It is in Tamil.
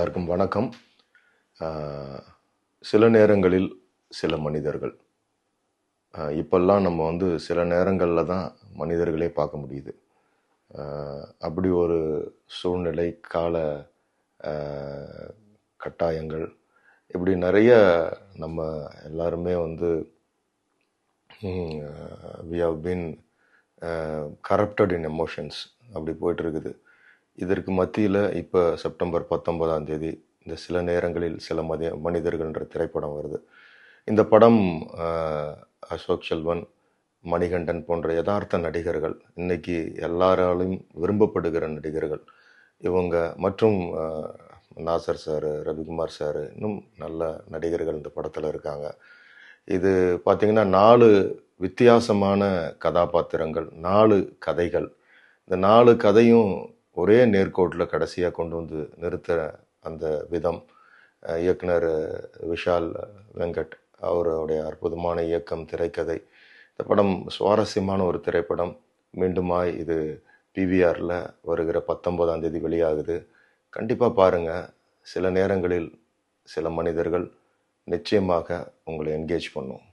எல்லாருக்கும் வணக்கம். சில நேரங்களில் சில மனிதர்கள், இப்பெல்லாம் நம்ம சில நேரங்களில் தான் மனிதர்களே பார்க்க முடியுது. அப்படி ஒரு சூழ்நிலை, கால கட்டாயங்கள், இப்படி நிறைய நம்ம எல்லாருமே we have been corrupted in emotions, அப்படி போயிட்டுருக்குது. இதற்கு மத்தியில் இப்போ செப்டம்பர் 19 இந்த சில நேரங்களில் சில மனிதர்கள்ன்ற திரைப்படம் வருது. இந்த படம் அசோக் செல்வன், மணிகண்டன் போன்ற யதார்த்த நடிகர்கள், இன்னைக்கு எல்லாராலையும் விரும்பப்படுகிற நடிகர்கள் இவங்க, மற்றும் நாசர் சார், ரவிக்குமார் சார், இன்னும் நல்ல நடிகர்கள் இந்த படத்தில் இருக்காங்க. இது பார்த்திங்கன்னா 4 வித்தியாசமான கதாபாத்திரங்கள், 4 கதைகள். இந்த 4 கதையும் ஒரே நேர்கோட்டில் கடைசியாக கொண்டு வந்து நிறுத்துகிற அந்த விதம், இயக்குனர் விஷால் வெங்கட் அவருடைய அற்புதமான இயக்கம், திரைக்கதை. இந்த படம் சுவாரஸ்யமான ஒரு திரைப்படம். மீண்டுமாய் இது பிவிஆரில் வருகிற 19 வெளியாகுது. கண்டிப்பாக பாருங்கள். சில நேரங்களில் சில மனிதர்கள் நிச்சயமாக உங்களை என்கேஜ் பண்ணும்.